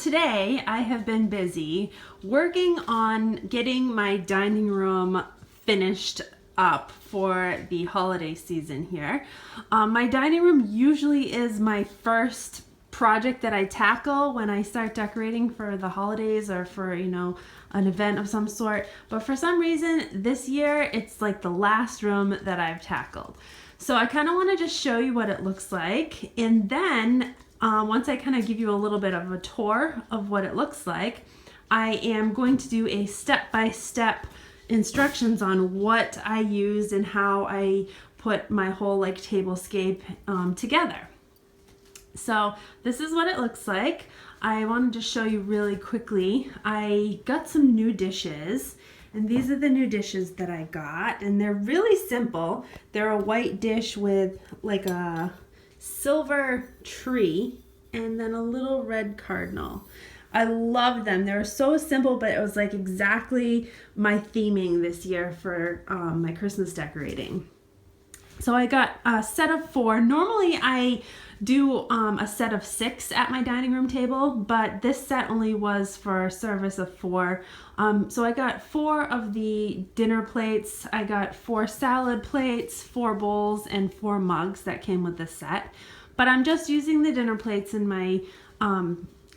today I have been busy working on getting my dining room finished up for the holiday season here. My dining room usually is my first project that I tackle when I start decorating for the holidays or for, an event of some sort. But for some reason this year it's like the last room that I've tackled. So I kind of want to just show you what it looks like, and then once I kind of give you a little bit of a tour of what it looks like, I am going to do a step-by-step instructions on what I used and how I put my whole tablescape together. So this is what it looks like. I wanted to show you really quickly. I got some new dishes, and these are the new dishes that I got, and they're really simple. They're a white dish with like a silver tree and then a little red cardinal. I love them. They're so simple, but it was like exactly my theming this year for my Christmas decorating. So I got a set of 4. Normally I do a set of 6 at my dining room table, but this set only was for a service of 4. So I got 4 of the dinner plates. I got 4 salad plates, 4 bowls, and 4 mugs that came with the set. But I'm just using the dinner plates in my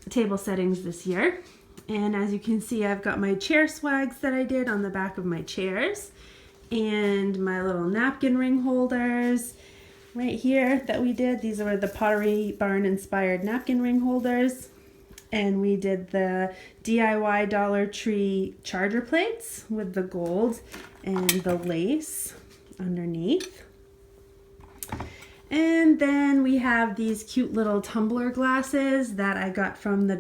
table settings this year. And as you can see, I've got my chair swags that I did on the back of my chairs, and my little napkin ring holders right here that we did. These are the Pottery barn inspired napkin ring holders. And we did the DIY Dollar Tree charger plates with the gold and the lace underneath. And then we have these cute little tumbler glasses that I got from the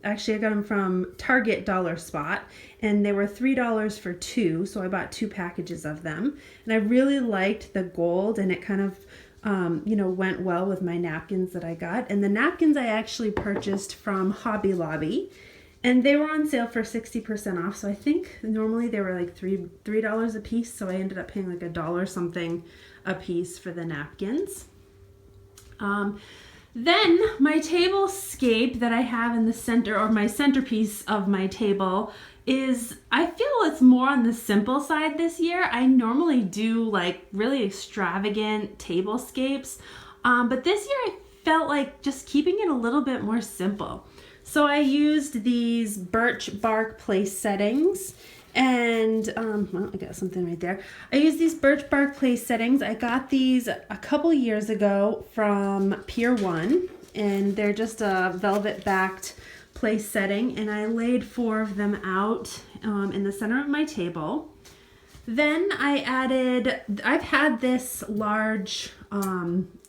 actually I got them from Target Dollar Spot, and they were $3 for 2, so I bought 2 packages of them. And I really liked the gold, and it kind of went well with my napkins that I got. And the napkins I actually purchased from Hobby Lobby, and they were on sale for 60% off. So I think normally they were like $3 a piece, so I ended up paying like $1 something a piece for the napkins. Then my tablescape that I have in the center, or my centerpiece of my table, is, I feel it's more on the simple side this year. I normally do like really extravagant tablescapes, but this year I felt like just keeping it a little bit more simple. So I used these Birchbark place settings, and well, I got something right there. I used these Birchbark place settings. I got these a couple years ago from Pier One, and they're just a velvet backed place setting, and I laid 4 of them out in the center of my table. Then I've had this large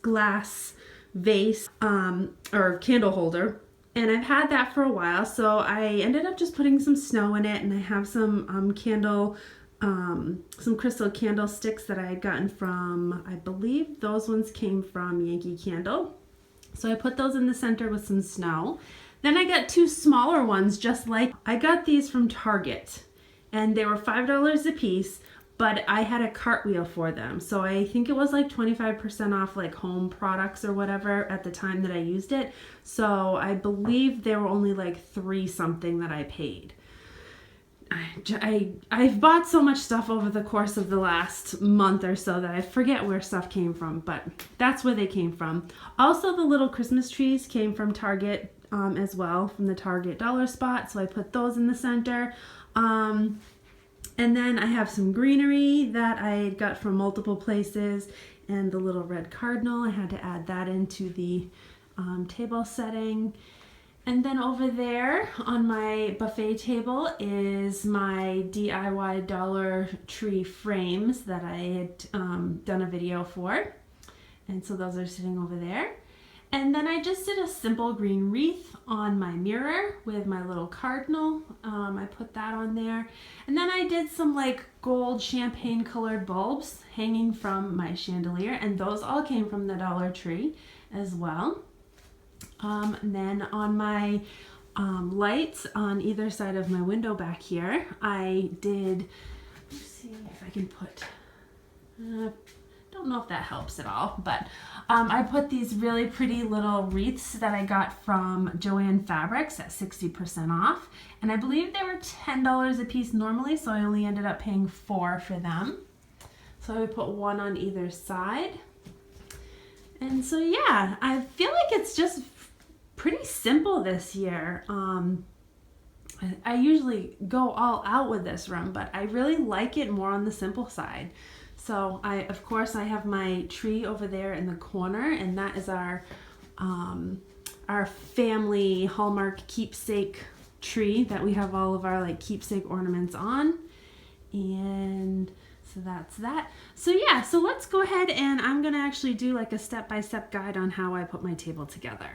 glass vase or candle holder, and I've had that for a while, so I ended up just putting some snow in it, and I have some some crystal candlesticks that I had gotten from, I believe those ones came from Yankee Candle. So I put those in the center with some snow. Then I got 2 smaller ones, I got these from Target, and they were $5 a piece, but I had a cartwheel for them. So I think it was like 25% off like home products or whatever at the time that I used it. So I believe they were only like 3 something that I paid. I've bought so much stuff over the course of the last month or so that I forget where stuff came from, but that's where they came from. Also, the little Christmas trees came from Target as well, from the Target Dollar Spot, so I put those in the center. And then I have some greenery that I got from multiple places, and the little red cardinal, I had to add that into the table setting. And then over there on my buffet table is my DIY Dollar Tree frames that I had done a video for. And so those are sitting over there. And then I just did a simple green wreath on my mirror with my little cardinal. I put that on there. And then I did some like gold champagne colored bulbs hanging from my chandelier, and those all came from the Dollar Tree as well. And then on my lights on either side of my window back here, I did, let's see if I can put, Don't know if that helps at all, but I put these really pretty little wreaths that I got from Joanne Fabrics at 60% off, and I believe they were $10 a piece normally, so I only ended up paying $4 for them. So I put one on either side. And so yeah, I feel like it's just pretty simple this year. I usually go all out with this room, but I really like it more on the simple side. So of course I have my tree over there in the corner, and that is our family Hallmark keepsake tree that we have all of our like keepsake ornaments on. And so that's that. So yeah, so let's go ahead and I'm gonna actually do like a step-by-step guide on how I put my table together.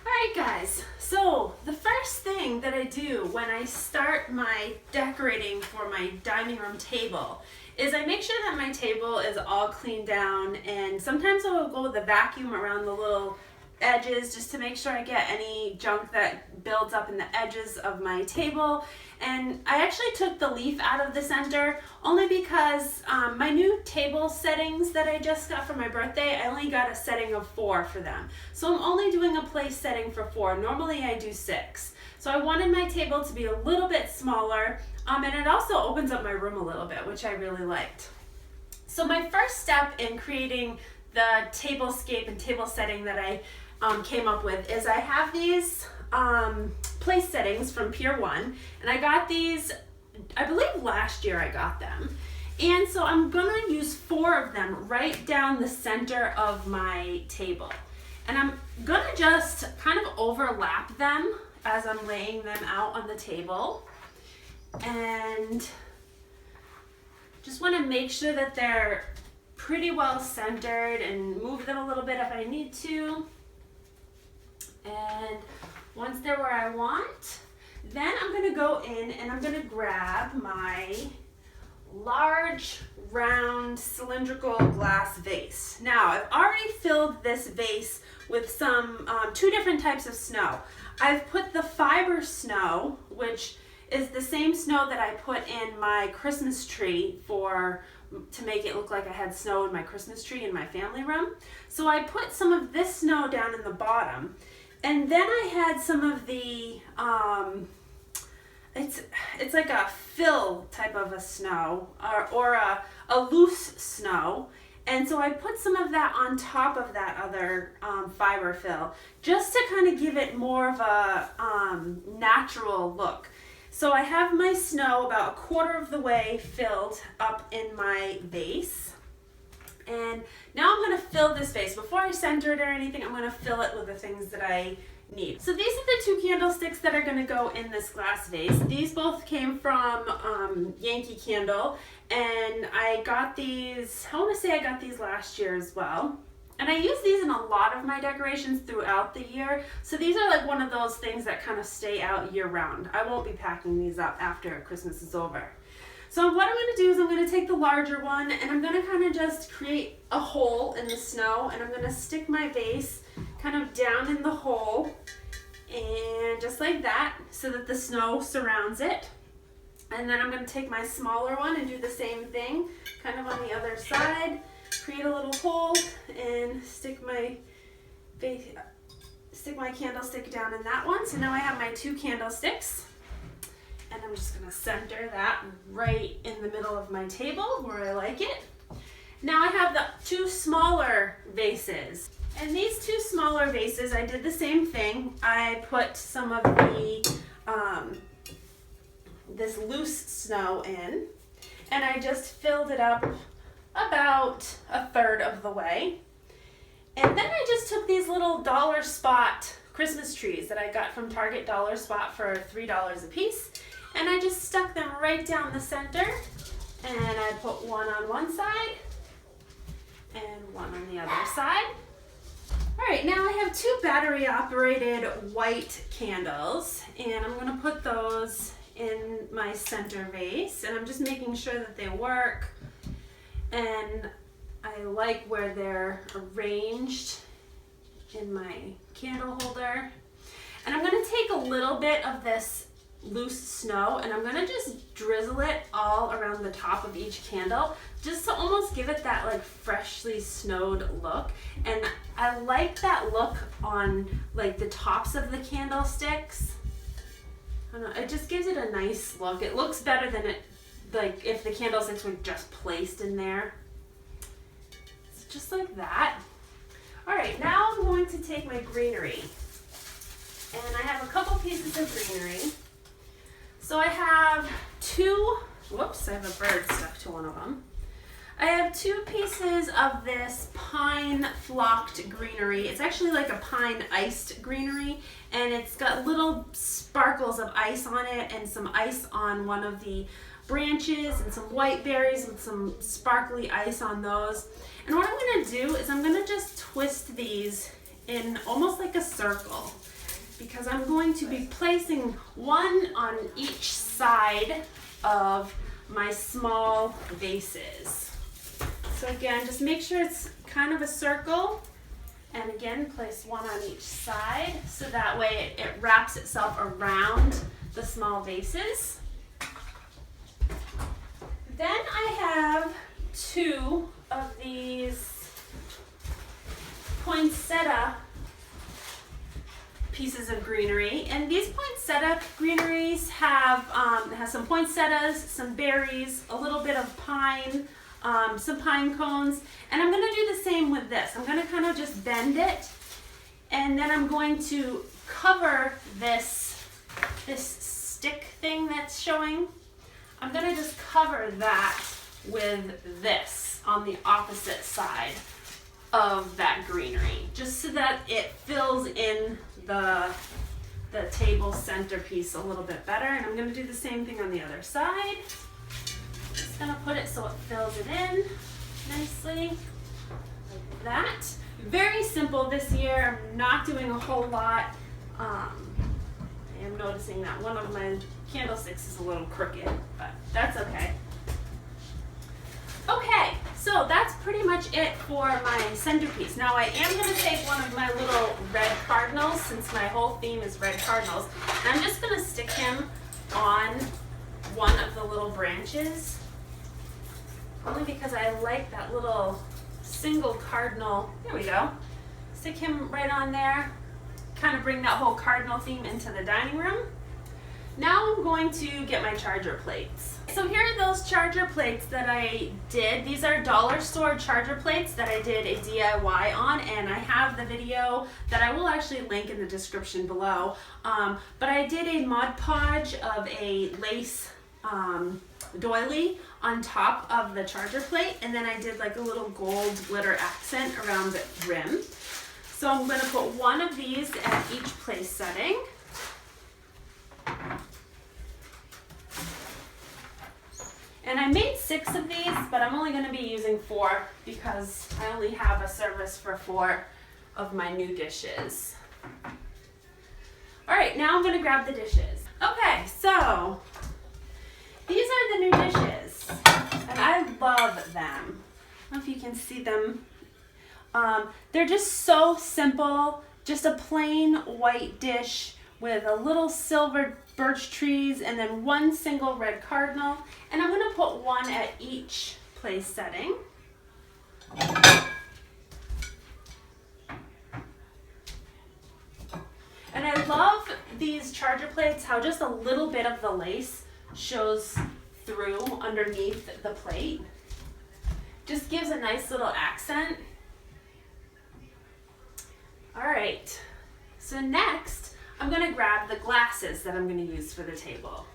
Alright guys, so the first thing that I do when I start my decorating for my dining room table is I make sure that my table is all cleaned down, and sometimes I will go with a vacuum around the little edges just to make sure I get any junk that builds up in the edges of my table. And I actually took the leaf out of the center only because my new table settings that I just got for my birthday, I only got a setting of 4 for them. So I'm only doing a place setting for 4. Normally I do 6. So I wanted my table to be a little bit smaller, and it also opens up my room a little bit, which I really liked. So my first step in creating the tablescape and table setting that I came up with is I have these place settings from Pier One, and I got these, I believe last year I got them. And so I'm gonna use 4 of them right down the center of my table. And I'm gonna just kind of overlap them as I'm laying them out on the table. And just wanna make sure that they're pretty well centered and move them a little bit if I need to. And once they're where I want, then I'm gonna go in and I'm gonna grab my large, round, cylindrical glass vase. Now, I've already filled this vase with some 2 different types of snow. I've put the fiber snow, which is the same snow that I put in my Christmas tree to make it look like I had snow in my Christmas tree in my family room. So I put some of this snow down in the bottom. And then I had some of the, it's like a fill type of a snow, or a loose snow. And so I put some of that on top of that other fiber fill, just to kind of give it more of a natural look. So I have my snow about 1/4 of the way filled up in my vase. And now I'm going to fill this vase. Before I center it or anything, I'm going to fill it with the things that I need. So these are the 2 candlesticks that are going to go in this glass vase. These both came from Yankee Candle, and I got these, I want to say I got these last year as well. And I use these in a lot of my decorations throughout the year. So these are like one of those things that kind of stay out year round. I won't be packing these up after Christmas is over. So what I'm going to do is I'm going to take the larger one, and I'm going to kind of just create a hole in the snow, and I'm going to stick my vase kind of down in the hole, and just like that, so that the snow surrounds it. And then I'm going to take my smaller one and do the same thing, kind of on the other side, create a little hole, and stick my candlestick down in that one. So now I have my 2 candlesticks. And I'm just going to center that right in the middle of my table where I like it. Now I have the 2 smaller vases. And these 2 smaller vases, I did the same thing. I put some of the this loose snow in, and I just filled it up about 1/3 of the way. And then I just took these little dollar spot Christmas trees that I got from Target Dollar Spot for $3 a piece. And I just stuck them right down the center, and I put one on one side and one on the other side. All right, now I have 2 battery operated white candles, and I'm gonna put those in my center vase, and I'm just making sure that they work, and I like where they're arranged in my candle holder. And I'm gonna take a little bit of this loose snow, and I'm gonna just drizzle it all around the top of each candle just to almost give it that like freshly snowed look. And I like that look on like the tops of the candlesticks. I don't know, it just gives it a nice look. It looks better than it like if the candlesticks were just placed in there. It's just like that. All right, now I'm going to take my greenery, and I have a couple pieces of greenery. So I have two, whoops, I have a bird stuck to one of them. I have two pieces of this pine flocked greenery. It's actually like a pine iced greenery, and it's got little sparkles of ice on it and some ice on one of the branches and some white berries with some sparkly ice on those. And what I'm gonna do is I'm gonna just twist these in almost like a circle, because I'm going to be placing one on each side of my small vases. So again, just make sure it's kind of a circle, and again, place one on each side so that way it wraps itself around the small vases. Then I have two of these poinsettia pieces of greenery, and these poinsettia greeneries have some poinsettias, some berries, a little bit of pine, some pine cones, and I'm going to do the same with this. I'm going to kind of just bend it, and then I'm going to cover this stick thing that's showing. I'm going to just cover that with this on the opposite side of that greenery, just so that it fills in the table centerpiece a little bit better. And I'm going to do the same thing on the other side. Just going to put it so it fills it in nicely like that. Very simple this year. I'm not doing a whole lot. I am noticing that one of my candlesticks is a little crooked, but that's okay. Okay, so that's pretty much it for my centerpiece. Now I am going to take one of my little red cardinals, since my whole theme is red cardinals, and I'm just going to stick him on one of the little branches, only because I like that little single cardinal. There we go. Stick him right on there, kind of bring that whole cardinal theme into the dining room. Now I'm going to get my charger plates. So here are those charger plates that I did. These are dollar store charger plates that I did a DIY on, and I have the video that I will actually link in the description below. But I did a Mod Podge of a lace doily on top of the charger plate, and then I did like a little gold glitter accent around the rim. So I'm going to put one of these at each place setting. And I made 6 of these, but I'm only going to be using 4 because I only have a service for 4 of my new dishes. All right, now I'm going to grab the dishes. Okay, so these are the new dishes, and I love them. I don't know if you can see them. They're just so simple, just a plain white dish with a little silver birch trees and then one single red cardinal. And I'm going to put one at each place setting. And I love these charger plates, how just a little bit of the lace shows through underneath the plate. Just gives a nice little accent. All right, so next I'm going to grab the glasses that I'm going to use for the table.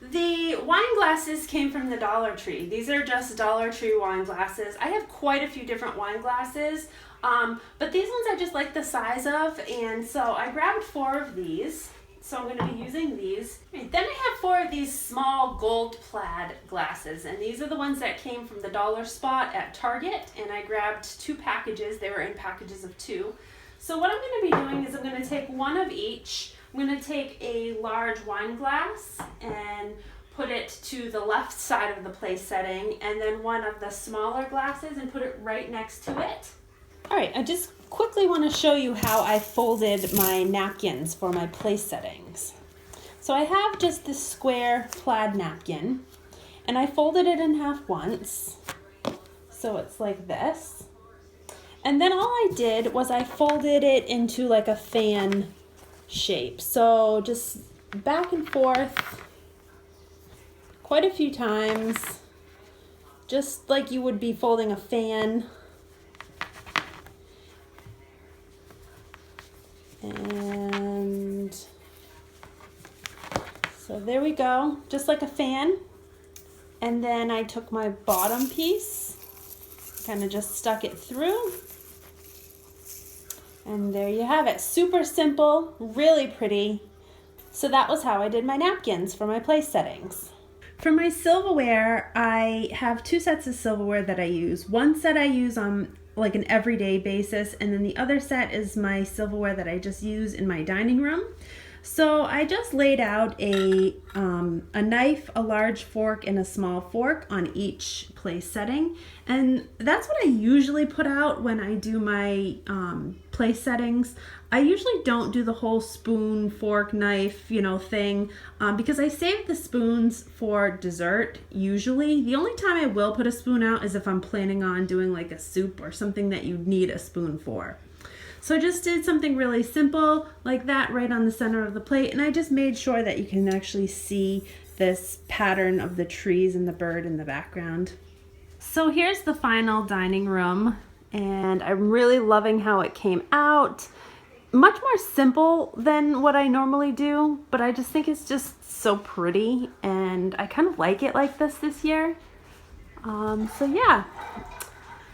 The wine glasses came from the Dollar Tree. These are just Dollar Tree wine glasses. I have quite a few different wine glasses, but these ones I just like the size of, and so I grabbed 4 of these. So I'm going to be using these. Right, then I have 4 of these small gold plaid glasses, and these are the ones that came from the dollar spot at Target, and I grabbed 2 packages. They were in packages of 2. So what I'm going to be doing is I'm going to take one of each. I'm going to take a large wine glass and put it to the left side of the place setting, and then one of the smaller glasses and put it right next to it. All right, I just quickly want to show you how I folded my napkins for my place settings. So I have just this square plaid napkin, and I folded it in half once. So it's like this. And then all I did was I folded it into like a fan shape. So just back and forth quite a few times, just like you would be folding a fan. And so there we go, just like a fan. And then I took my bottom piece, kind of just stuck it through. And there you have it. Super simple, really pretty. So that was how I did my napkins for my place settings. For my silverware, I have 2 sets of silverware that I use. One set I use on like an everyday basis, and then the other set is my silverware that I just use in my dining room. So I just laid out a knife, a large fork, and a small fork on each place setting. And that's what I usually put out when I do my place settings. I usually don't do the whole spoon, fork, knife, thing, because I save the spoons for dessert usually. The only time I will put a spoon out is if I'm planning on doing like a soup or something that you need a spoon for. So I just did something really simple like that right on the center of the plate, and I just made sure that you can actually see this pattern of the trees and the bird in the background. So here's the final dining room, and I'm really loving how it came out. Much more simple than what I normally do, but I just think it's just so pretty, and I kind of like it like this year. So yeah.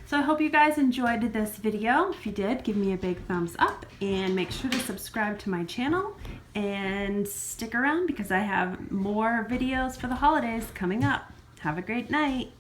So I hope you guys enjoyed this video. If you did, give me a big thumbs up and make sure to subscribe to my channel and stick around because I have more videos for the holidays coming up. Have a great night.